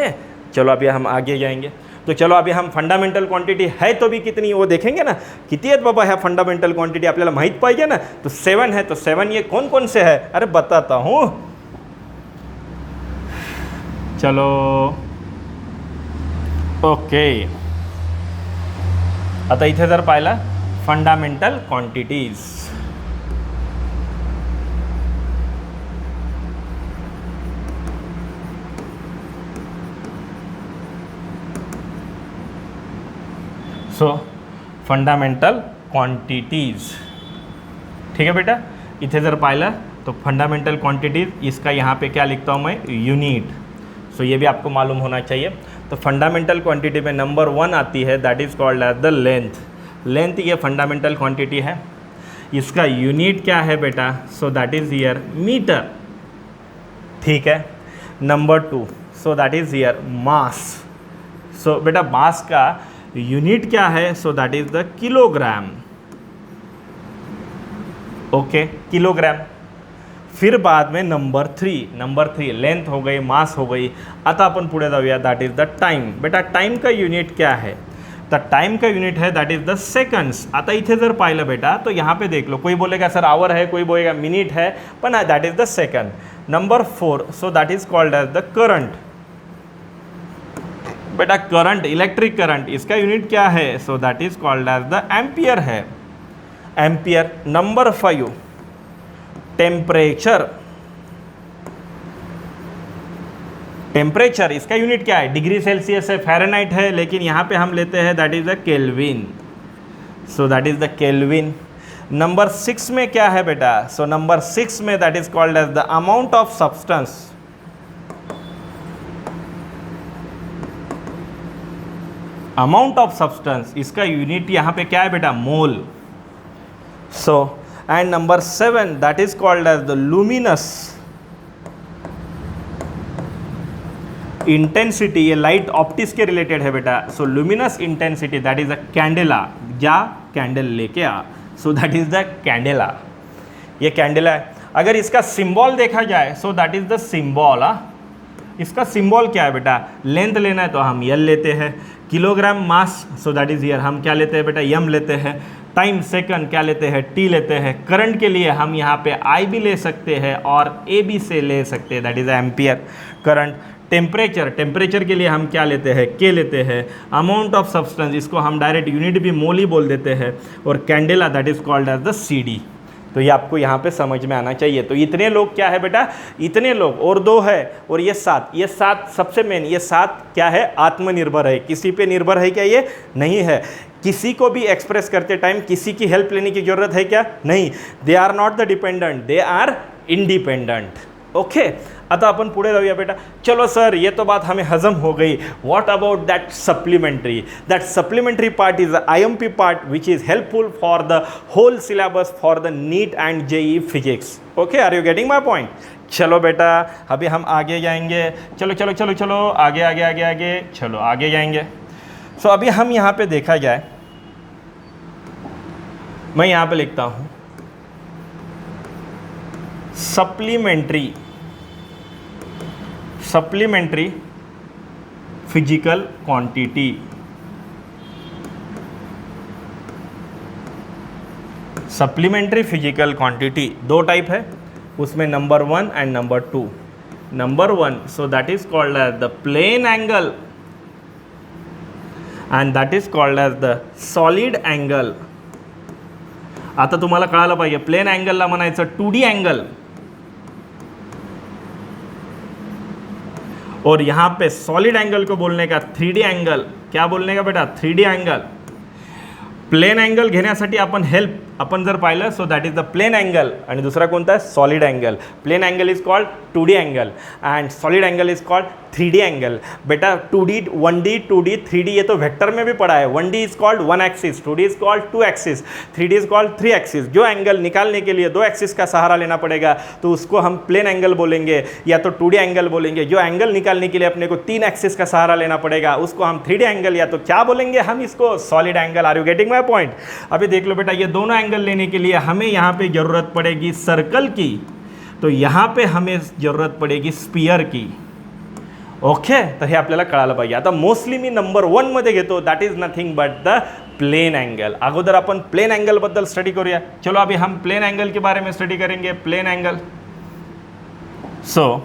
चलो अभी हम आगे जाएंगे. तो चलो अभी हम फंडामेंटल क्वांटिटी है तो भी कितनी वो देखेंगे ना, किती आहेत बाबा ह्या फंडामेंटल क्वांटिटी आपल्याला माहीत पाहिजे ना. तो 7 है, तो 7 ये कौन कौन से है, अरे बताता हूँ. चलो ओके, आता इथे जर पाहिलं फंडामेंटल क्वांटिटीज, सो फंडामेंटल क्वांटिटीज़. ठीक है बेटा, इथे जर पाहिलं तो फंडामेंटल क्वांटिटीज़, इसका यहाँ पे क्या लिखता हूँ मैं, यूनिट. सो ये भी आपको मालूम होना चाहिए. तो फंडामेंटल क्वांटिटी में नंबर 1 आती है, that is called as the length. Length ये फंडामेंटल क्वांटिटी है. इसका यूनिट क्या है बेटा, so that is here metre. ठीक है. Number 2, so that is here mass. सो बेटा मास का यूनिट क्या है, so that is the kilogram. Okay, kilogram. फिर बाद में नंबर 3 लेंथ हो गई, मास हो गई. आता अपन पुढे जाऊया, दैट इज द टाइम. बेटा टाइम का यूनिट क्या है, तर टाइम का यूनिट है दैट इज द सेकंड्स. आता इथे जर पाहिलं बेटा तो यहाँ पे देख लो, कोई बोलेगा सर आवर है, कोई बोलेगा मिनिट है, पण that is the second. Number 4, so that is called as the current. बेटा करंट, इलेक्ट्रिक करंट, इसका यूनिट क्या है, so that is called as the ampere है, एम्पियर. Number 5 temperature. टेम्परेचर इसका यूनिट क्या है, डिग्री सेल्सियस है, फ़ारेनहाइट है, लेकिन यहाँ पे हम लेते हैं that is the kelvin. So that is the kelvin. Number 6 में क्या है बेटा, सो नंबर 6 में that is called as the amount of substance. Amount of substance, इसका यूनिट यहाँ पे क्या है बेटा, mole. So and number 7 that is called as the luminous intensity. ये लाइट ऑप्टिक्स के रिलेटेड है बेटा. So luminous intensity that is the candela. जा कैंडल लेके आ, so that is the candela. ये कैंडेला है. अगर इसका सिंबल देखा जाए, so that is the symbol. इसका सिंबल क्या है बेटा, लेंथ लेना है तो हम यल लेते हैं. Kilogram mass, so that is here हम क्या लेते हैं बेटा, यम लेते हैं. टाइम सेकंड क्या लेते हैं, टी लेते हैं. करंट के लिए हम यहाँ पे आई भी ले सकते हैं और ए बी से ले सकते हैं, that is ampere current. Temperature, temperature के लिए हम क्या लेते हैं, के लेते हैं. अमाउंट ऑफ सब्सटेंस, इसको हम डायरेक्ट यूनिट भी मोल ही बोल देते हैं. और candela that is called as the C D. तो ये आपको यहाँ पे समझ में आना चाहिए. तो इतने लोग क्या है बेटा, इतने लोग और 2 है और ये 7. ये 7 सबसे मेन, ये 7 क्या है, आत्मनिर्भर है. किसी पे निर्भर है क्या, ये नहीं है. किसी को भी एक्सप्रेस करते टाइम किसी की हेल्प लेने की जरूरत है क्या, नहीं. They are not the dependent, they are independent. Okay, आता अपन पुढे जाऊया बेटा. चलो सर ये तो बात हमें हजम हो गई. What about that supplementary. That supplementary part is the IMP part which is helpful for the whole syllabus for the NEET and JEE physics. Okay, are you getting my point. चलो बेटा अभी हम आगे जाएंगे. चलो चलो चलो चलो आगे आगे आगे आगे, चलो आगे जाएंगे. सो अभी हम यहाँ पे देखा जाए, मैं यहाँ पे लिखता हूँ supplementary physical quantity. Supplementary physical quantity 2 type है, उसमें number 1 and number 2. Number 1, so that is called as the plane angle and that is called as the solid angle. आता तुम्हाला कळालं पाहिजे प्लेन अँगलला म्हणायचं 2D एंगल, और यहाँ पे सॉलिड एंगल को बोलने का 3D एंगल. क्या बोलने का बेटा? 3D angle. प्लेन अँगल घेण्यासाठी आपण जर पाहिलं so that is the plane angle, आणि दूसरा कोणता है? Solid angle. Plane angle is called 2D angle and solid angle is called 3D angle. बेटा 2D 1D 2D 3D ये तो वेक्टर में भी पढ़ा है. 1D is called 1 axis, 2D is called 2 axis, 3D is called 3 axis. जो एंगल निकालने के लिए 2 एक्सिस का सहारा लेना पड़ेगा तो उसको हम प्लेन एंगल बोलेंगे या तो 2D एंगल बोलेंगे. जो एंगल निकालने के लिए अपने को 3 एक्सिस का सहारा लेना पड़ेगा उसको हम 3D एंगल या तो क्या बोलेंगे? हम इसको solid angle. Are you getting my point? अभी देख लो बेटा, ये दोनों एंगल लेने के लिए हमें यहाँ पे जरूरत पड़ेगी सर्कल की, तो यहाँ पे हमें जरूरत पडेगी स्पियर की. ओके, तर हे आपल्याला कळालं पाहिजे. आता मोस्टली मी नंबर 1 मध्ये घेतो, that is nothing but the plane angle. अगोदर आपण प्लेन एंगल बद्दल स्टडी करूया. चलो अभी हम प्लेन एंगल के बारे में स्टडी करेंगे. Plane angle, so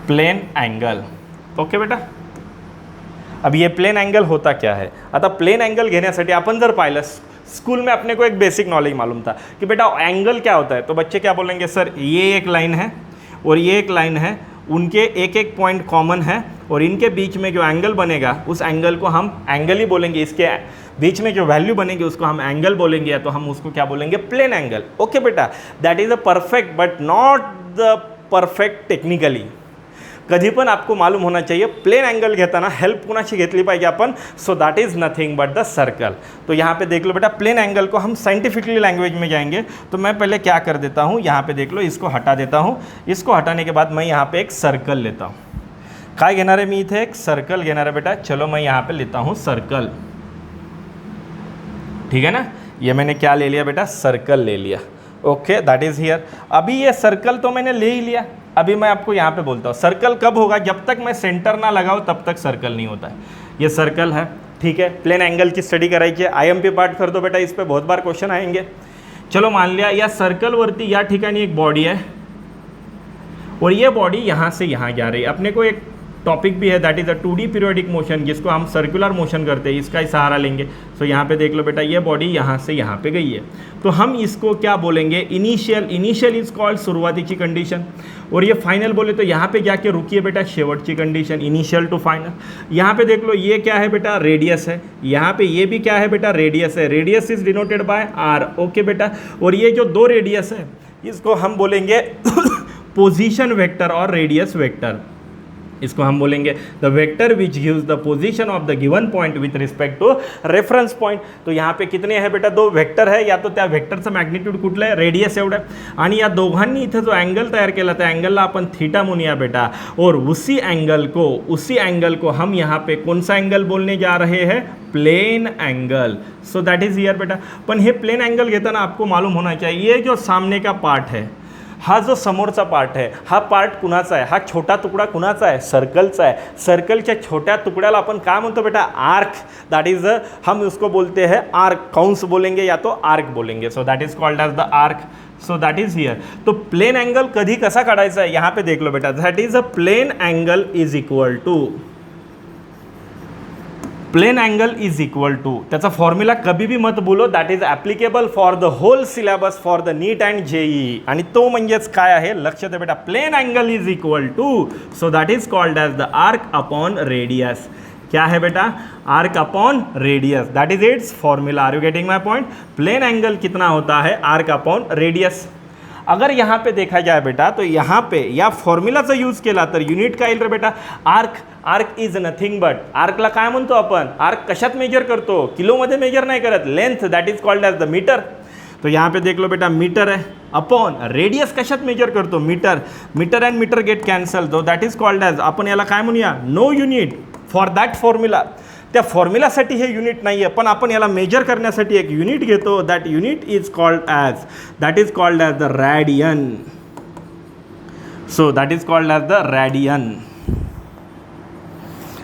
plane angle. Okay बेटा, अब ये प्लेन एंगल होता क्या है? आता प्लेन एंगल घेण्यासाठी आपण जर पाहिलं स्कूल में अपने को एक बेसिक नॉलेज मालूम था कि बेटा एंगल क्या होता है, तो बच्चे क्या बोलेंगे? सर ये एक लाइन है और ये एक लाइन है, उनके एक एक पॉइंट कॉमन है और इनके बीच में जो एंगल बनेगा उस एंगल को हम एंगल ही बोलेंगे. इसके बीच में जो वैल्यू बनेगी उसको हम एंगल बोलेंगे, या तो हम उसको क्या बोलेंगे? Plane angle. ओके बेटा, that is a perfect but not the perfect technically. कधी पण आपको मालूम होना चाहिए प्लेन एंगल घेताना हेल्प कोणाची घेतली पाहिजे आपण? सो that is nothing but the circle. तो यहाँ पे देख लो बेटा, प्लेन एंगल को हम साइंटिफिकली लैंग्वेज में जाएंगे. तो मैं पहले क्या कर देता हूँ, यहाँ पे देख लो, इसको हटा देता हूँ. इसको हटाने के बाद मैं यहाँ पे एक सर्कल लेता हूँ. काय घेणार आहे मी इथे? एक सर्कल घेणार आहे बेटा. चलो मैं यहाँ पे लेता हूँ सर्कल. ठीक है ना, ये मैंने क्या ले लिया बेटा? सर्कल ले लिया. Okay, that is here. अभी ये सर्कल तो मैंने ले ही लिया. अभी मैं आपको यहाँ पे बोलता हूँ सर्कल कब होगा? जब तक मैं सेंटर ना लगाऊँ तब तक सर्कल नहीं होता है. ये सर्कल है, ठीक है. प्लेन एंगल की स्टडी करायची आहे. IMP पार्ट कर दो बेटा, इस पर बहुत बार क्वेश्चन आएंगे. चलो मान लिया या सर्कलवरती या ठिकाणी एक बॉडी है और ये बॉडी यहाँ से यहाँ जा रही है. अपने को एक टॉपिक भी है that is a 2D periodic motion, जिसको हम सर्कुलर मोशन करते हैं, इसका ही सहारा लेंगे. सो यहाँ पे देख लो बेटा, ये बॉडी यहाँ से यहाँ पे गई है, तो हम इसको क्या बोलेंगे? इनिशियल इज कॉल्ड सुरुवातीची कंडीशन, और ये फाइनल बोले तो यहाँ पे जाके रुकिए बेटा, शेवटची कंडीशन, इनिशियल टू फाइनल. यहाँ पे देख लो, ये क्या है बेटा? रेडियस है. यहाँ पे ये भी क्या है बेटा? रेडियस है. Radius is denoted bye R. Okay बेटा, और ये जो 2 रेडियस है इसको हम बोलेंगे पोजीशन वेक्टर और रेडियस वेक्टर. इसको हम बोलेंगे the vector which gives the position of the given point with respect to reference point. तो यहाँ पे कितने हैं बेटा? 2 वेक्टर है, या तो त्या वेक्टरचं मॅग्निट्यूड कुठलं आहे? रेडियस एवढं. आणि या दोघांनी इथे जो अँगल तयार केला त्या अँगलला आपण थीटा म्हणूया बेटा, और उसी एंगल को हम यहाँ पे कौन सा एंगल बोलने जा रहे हैं? Plane angle. So that is here बेटा. पण हे प्लेन एंगल घेताना आपको मालूम होना चाहिए, ये जो सामने का पार्ट है, हा जो समोरचा पार्ट है, हा पार्ट कुणाचा आहे? हा छोटा तुकडा कुणाचा आहे? सर्कलचा आहे. सर्कलच्या छोट्या तुकड्याला आपण काय म्हणतो बेटा? आर्क. दैट इज हम उसको बोलते हैं आर्क. कंस बोलेंगे या तो आर्क बोलेंगे. So that is called as the arc. So that is here. तो प्लेन एंगल कधी कसा काढायचा आहे? यहाँ पे देख लो बेटा, that is a plane angle is equal to, plane angle is equal to, त्याचा फॉर्म्युला कभी भी मत बोलो, that is applicable for the whole syllabus for the NEET and JEE. आणि तो म्हणजेच काय आहे? लक्ष द्या बेटा, plane angle is equal to, so that is called as the arc upon radius. क्या है बेटा? Arc upon radius. That is its formula. Are you getting my point? Plane angle कितना होता है? Arc upon radius. अगर यहाँ पे देखा जाए बेटा, तो यहाँ पे या फॉर्म्युलाचा यूज केला तर युनिट काय येईल रे बेटा? आर्क इज नथिंग बट, आर्कला काय म्हणतो आपण? आर्क कशात मेजर करतो? किलोमध्ये मेजर नाही करत. Length, that is called as the metre. तो यहाँ पे देख लो बेटा, मीटर है, अपॉन रेडियस कशात मेजर करतो? Metre. Metre and metre get cancel, तो दॅट इज कॉल्ड एज, आपण याला काय म्हणूया? No unit for that formula. त्या फॉर्म्युलासाठी हे युनिट नाही आहे, पण आपण याला मेजर करण्यासाठी एक युनिट घेतो. That unit is called as the radian. So that is called as the radian.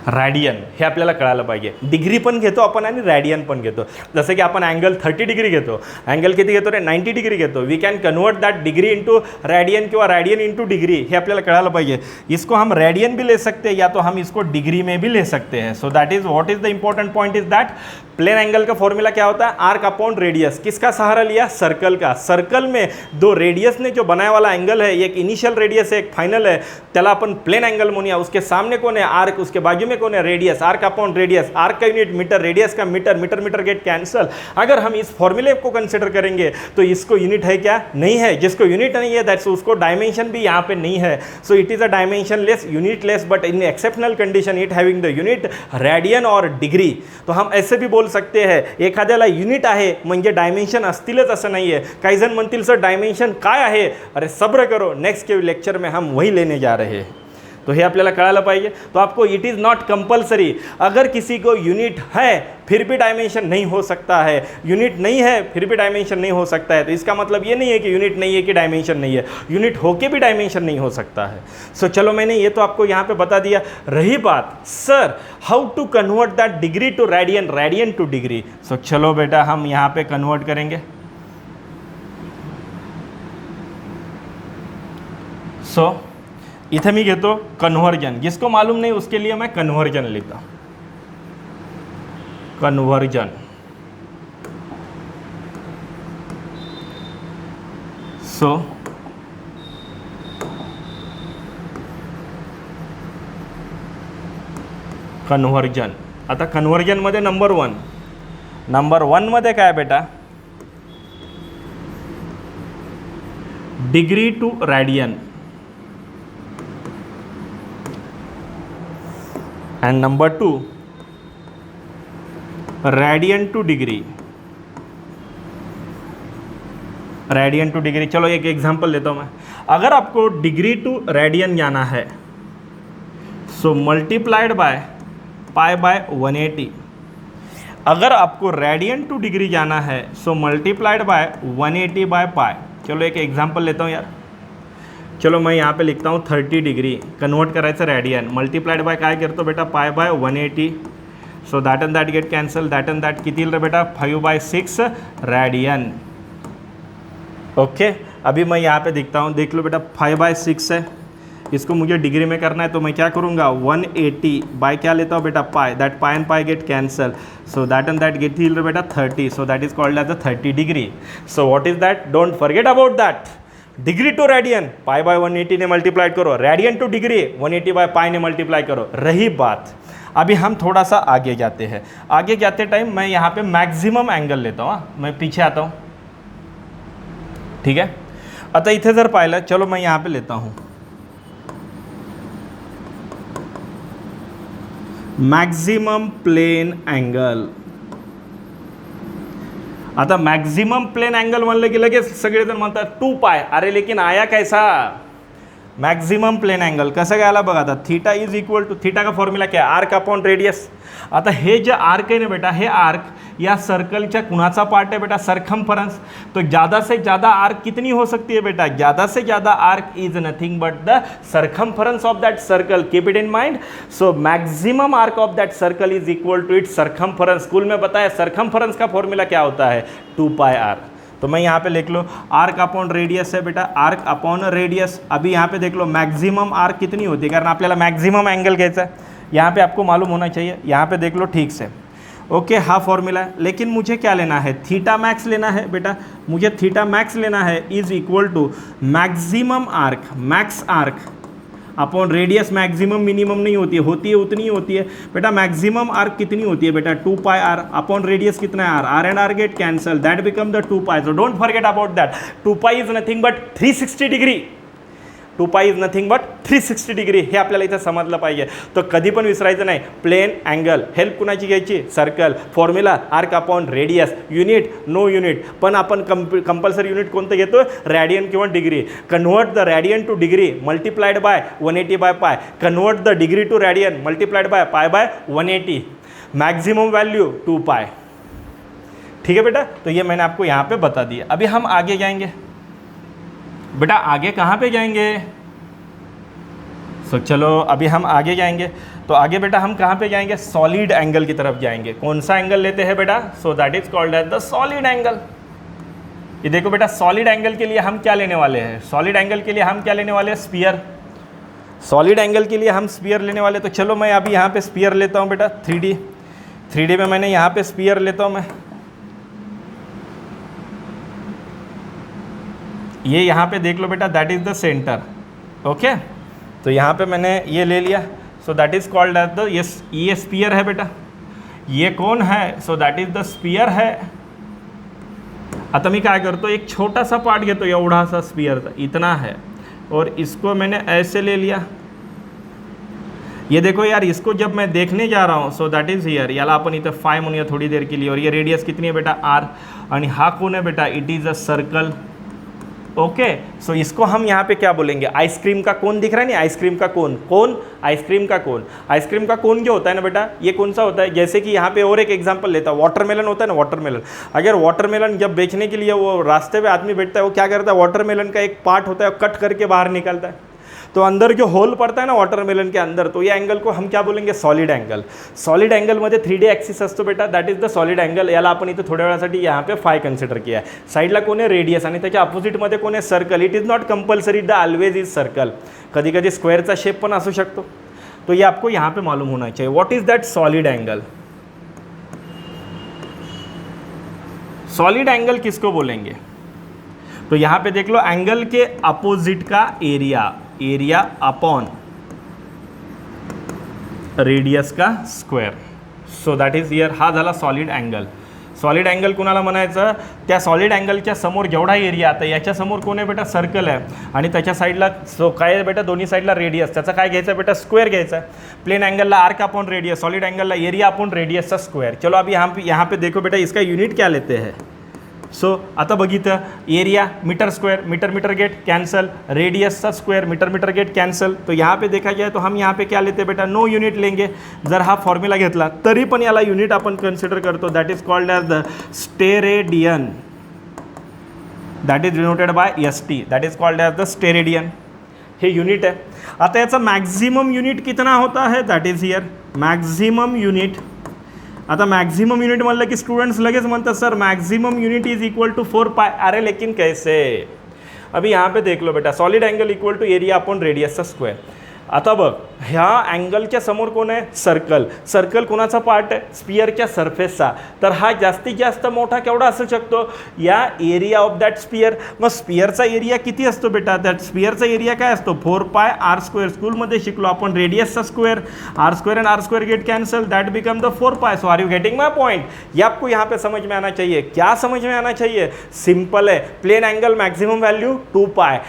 Radian हे आपल्याला कळायला पाहिजे. डिग्री पण घेतो आपण आणि रॅडियन पण घेतो. जसं की आपण अँगल 30 डिग्री घेतो, अँगल किती घेतो रे 90 डिग्री घेतो. We can convert that degree into radian किंवा रैडियन इंटू डिग्री, हे आपल्याला कळायला पाहिजे. इसको हम रैडियन भी ले सकते हैं या तो हम इसको डिग्री में भी ले सकते हैं. So that is what is the important point is that plane angle का फॉर्मूला क्या होता है, आर्क अपॉन रेडियस. किसका सहारा लिया, सर्कल का. सर्कल में दो रेडियस ने जो बनाया वाला एंगल है, एक इनिशियल रेडियस है एक फाइनल है, त्याला अपन प्लेन एंगल म्हणूया. उसके सामने कौन है, आर्क. उसके बाजू में कौन है, radius. Arc upon radius, arc का यूनिट मीटर, रेडियस का metre, metre metre get cancel. अगर हम इस फॉर्मूले को कंसिडर करेंगे तो इसको यूनिट है क्या, नहीं है. जिसको यूनिट नहीं है दैट्स उसको डायमेंशन भी यहाँ पे नहीं है. So it is a dimension less, unit less, but in exceptional condition it having the unit radian और डिग्री. तो हम ऐसे भी बोल सकते हैं एखाद्याला युनिट आहे म्हणजे डायमेन्शन असतीलच असं नाही आहे. काही जण म्हणतील सर डायमेन्शन काय आहे, अरे सब्र करो, नेक्स्ट के लेक्चर में हम वही लेने जा रहे हैं. तो हे आपल्याला कळायला पाहिजे. तो आपको इट इज़ नॉट कंपल्सरी. अगर किसी को यूनिट है फिर भी डायमेंशन नहीं हो सकता है, यूनिट नहीं है फिर भी डायमेंशन नहीं हो सकता है. तो इसका मतलब ये नहीं है कि यूनिट नहीं है कि डायमेंशन नहीं है, यूनिट होके भी डायमेंशन नहीं हो सकता है. सो चलो मैंने ये तो आपको यहाँ पे बता दिया. रही बात sir how to convert that degree to radian, radian to degree. So चलो बेटा हम यहाँ पे कन्वर्ट करेंगे. सो इथे मी घेतो कन्वर्जन. जिसको मालूम नहीं उसके लिए मैं कन्वर्जन लिखता. कन्वर्जन. So conversion. आता कन्वर्जन मध्ये नंबर वन मध्ये काय बेटा, degree to radian and number 2 radian to degree. radian to degree. चलो एक एग्जांपल लेता हूँ मैं. अगर आपको डिग्री टू रैडियन जाना है सो मल्टीप्लाइड बाय पाई बाय 180. अगर आपको रैडियन टू डिग्री जाना है सो मल्टीप्लाइड बाय 180 बाय पाई. चलो एक एग्जांपल लेता हूँ यार. चलो मैं यहाँ पे लिखता हूँ 30 डिग्री कन्वर्ट करायचं रॅडियन, मल्टीप्लाइड बाय काय करतो बेटा पाय by 180. So that and that get cancel, that and that किती रे बेटा 5/6 रैडियन. ओके अभी मैं यहाँ पे दिखता हूँ, देख लो बेटा 5/6 है. इसको मुझे डिग्री में करना है तो मैं क्या करूँगा 180 बाय क्या लेता हूँ बेटा pi, that pi and pi get cancel. So that and that get रे बेटा 30. So that is called as the 30 degree. So what is that, don't forget about that. Degree to radian pi by 180 ने मल्टीप्लाई करो, radian to degree 180 by pi ने मल्टीप्लाई करो. रही बात अभी हम थोड़ा सा आगे जाते हैं. आगे जाते टाइम मैं यहाँ पे मैक्सिमम एंगल लेता हूँ. मैं पीछे आता हूँ, ठीक है. आता इथे जर पाहिलं, चलो मैं यहाँ पे लेता हूँ मैक्सिमम प्लेन एंगल. आता मैक्सिमम प्लेन एंगल म्हणलं की लगेच सगळेजण म्हणतात 2 पाय. अरे लेकिन आया कैसा, मैक्सिमम प्लेन एंगल कसं घ्यायला बघा. आता theta is equal to, theta का फॉर्म्युला क्या है, आर्क अपॉन रेडियस. आता हे जे आर्क आहे ना बेटा, हे आर्क या सर्कलच्या कुणाचा पार्ट है बेटा, सरकमफरन्स. तो ज़्यादा से ज़्यादा आर्क कितनी हो सकती है बेटा, ज़्यादा से ज़्यादा arc is nothing but the circumference of that circle. Keep it in mind. So maximum arc of that circle is equal to its circumference. School में बताया सरकमफरन्स का फॉर्मूला क्या होता है, 2 पाई आर. तो मैं यहाँ पे लिख लो आर्क अपॉन रेडियस है बेटा, आर्क अपॉन रेडियस. अभी यहाँ पे देख लो मैक्सिमम आर्क कितनी होती है, कारण आपल्याला मैक्सिमम एंगल घ्यायचा है. यहाँ पे आपको मालूम होना चाहिए, यहाँ पे देख लो ठीक से. ओके हा फॉर्मूला है, लेकिन मुझे क्या लेना है, थीटा मैक्स लेना है बेटा. मुझे थीटा मैक्स लेना है is equal to maximum arc, max arc upon radius. Maximum minimum नहीं होती है उतनी ही होती है बेटा. मैक्सिमम आर्क कितनी होती है बेटा, 2 पाई आर अपॉन रेडियस कितना है R and R get cancel, that become the 2 pi. So don't forget about that. 2 pi is nothing but 360 degree. 2 pi is nothing but 360 degree. हे आपल्याला इथं समजलं पाहिजे. तो कधी पण विसरायचं नाही. प्लेन अँगल, हेल्प कुणाची घ्यायची, circle. Formula arc upon radius. Unit no unit, पण आपण कंपल्सरी युनिट कोणतं घेतो, रॅडियन किंवा degree. Convert the radian to degree multiplied by 180 by pi. Convert the degree to radian multiplied by pi by 180. Maximum value 2 pi. ठीक है बेटा. तो ये मैंने आपको यहाँ पे बता दिया. अभी हम आगे जाएंगे बेटा. आगे कहाँ पे जाएंगे, सो चलो अभी हम आगे जाएंगे. तो आगे बेटा हम कहाँ पे जाएंगे, सॉलिड एंगल की तरफ जाएंगे। कौन सा एंगल लेते हैं बेटा, so that is called as the solid angle. ये देखो बेटा सॉलिड एंगल के लिए हम क्या लेने वाले हैं, सॉलिड एंगल के लिए हम क्या लेने वाले हैं, स्फीयर। सॉलिड एंगल के लिए हम स्फीयर लेने वाले, तो चलो मैं अभी यहाँ पे स्फीयर लेता हूँ बेटा, 3D में मैंने यहाँ पे स्फीयर लेता हूँ मैं। ये यहाँ पे देख लो बेटा, that is the centre. Okay, तो यहाँ पे मैंने ये ले लिया, so that is called as the, ये स्फीयर है बेटा। ये कौन है, so that is the sphere है। आता मी काय करतो, एक छोटा सा पार्ट घेतो, एवढा सा स्फीयर इतना है, और इसको मैंने ऐसे ले लिया। ये देखो यार, इसको जब मैं देखने जा रहा हूँ, सो दैट इज हियर, याला आपण इथं फाय म्हणूया थोड़ी देर के लिए। और ये रेडियस कितनी है बेटा, आर, आणि हा कोण है बेटा, it is a circle. Okay, so इसको हम यहाँ पे क्या बोलेंगे, आइसक्रीम का कोन दिख रहा है नहीं, आइसक्रीम का कोन, कोन आइसक्रीम का कोन। आइसक्रीम का कोन जो होता है ना बेटा, ये कौन सा होता है, जैसे कि यहाँ पे और एक एग्जांपल लेता है, वाटरमेलन होता है ना, वाटरमेलन। अगर वाटरमेलन जब बेचने के लिए वो रास्ते पे आदमी बैठता है, वो क्या करता है, वाटरमेलन का एक पार्ट होता है, कट करके बाहर निकालता है, तो अंदर जो होल पड़ता है ना वाटरमेलन के अंदर, तो ये एंगल को हम क्या बोलेंगे, सॉलिड एंगल। सॉलिड एंगलमध्ये 3D ॲक्सिस असतो बेटा, that is the solid angle. याला आपण इथे थोड्या वेळासाठी यहाँ पे फाय कन्सिडर किया आहे। साईडला कोण आहे, रेडियस, आणि त्याच्या अपोजिटमध्ये कोण आहे, circle. It is not compulsory the always is circle, कधी कधी स्क्वेअरचा शेप पण असू शकतो। तो ये आपको यहाँ पे मालूम होना चाहिए, what is that solid angle. Solid angle किसको बोलेंगे, तो यहाँ पे देख लो, एंगल के अपोजिट का एरिया, एरिया अपॉन रेडियस का square, so that is here. हा झाला सॉलिड एंगल। सॉलिड एंगल कोणाला म्हणायचं, त्या सॉलिड एंगलच्या समोर जेवढा एरिया आता याच्या समोर कोण आहे बेटा, सर्कल आहे, आणि त्याच्या साईडला सो काय आहे बेटा, दोन्ही साईडला रेडियस, त्याचा काय घ्यायचा बेटा, स्क्वेअर घ्यायचा आहे। प्लेन एंगलला आर्क अपॉन रेडियस, सॉलिड एंगलला एरिया अपॉन रेडियस का स्क्वेअर। चलो अभी यहाँ पे देखो बेटा, इसका यूनिट क्या लेते हैं। सो आता बघितलं, area metre square, metre metre get cancel, radius का square, metre metre get cancel. तो यहाँ पे देखा जाए तो हम यहाँ पे क्या लेते हैं बेटा, नो यूनिट लेंगे। जर हा फॉर्म्युला घेतला तरी पण याला यूनिट आपण कन्सिडर करतो, that is called as the steradian, that is denoted by ST, that is called as the steradian. हे यूनिट है। आता याचा मॅक्झिमम यूनिट कितना होता है, that is here maximum unit. आता मॅक्झिमम यूनिट म्हणलं की स्टूडेंट्स लगेच म्हणतात sir maximum unit is equal to 4 pi. अरे लेकिन कैसे, अभी यहाँ पे देख लो बेटा, solid angle equal to area upon radius का स्क्वेअर। आता बघ, ह्या अँगलच्या समोर कोण आहे, सर्कल। सर्कल कोणाचा पार्ट आहे, स्पियरच्या सरफेसचा। तर हा जास्तीत जास्त मोठा केवढा असू शकतो, या एरिया ऑफ दॅट स्पियर। मग स्पियरचा एरिया किती असतो बेटा, दॅट स्पियरचा एरिया काय असतो, 4 पाय आर स्क्वेअर। स्कूलमध्ये शिकलो आपण रेडियसचा square, R square and R square get cancel, that become the 4 pi. So are you getting my point, ये आपको यहाँ पे समझ में आना चाहिए। क्या समझ में आना चाहिए, सिंपल है, plane angle maximum value 2 pi,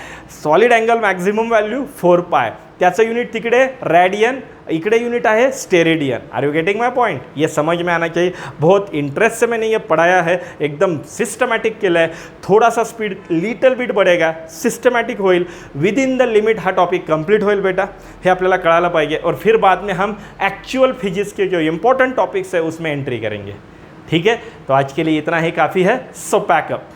solid angle maximum value 4 pi, त्याचं यूनिट तिकडे रैडियन, इकडे यूनिट है steradian. Are you getting my point, ये समझ में आना चाहिए। बहुत इंटरेस्ट से मैंने ये पढ़ाया है, एकदम सिस्टमॅटिक केलं आहे। थोड़ा सा स्पीड लिटल बिट बढ़ेगा, सिस्टमॅटिक होईल, विद इन द लिमिट हा टॉपिक कंप्लीट होईल बेटा, हे आपल्याला कळायला पाहिजे। और फिर बाद में हम एक्चुअल फिजिक्स के जो इंपॉर्टेंट टॉपिक्स है उसमें एंट्री करेंगे, ठीक है। तो आज के लिए इतना ही काफ़ी है, सो पैकअप।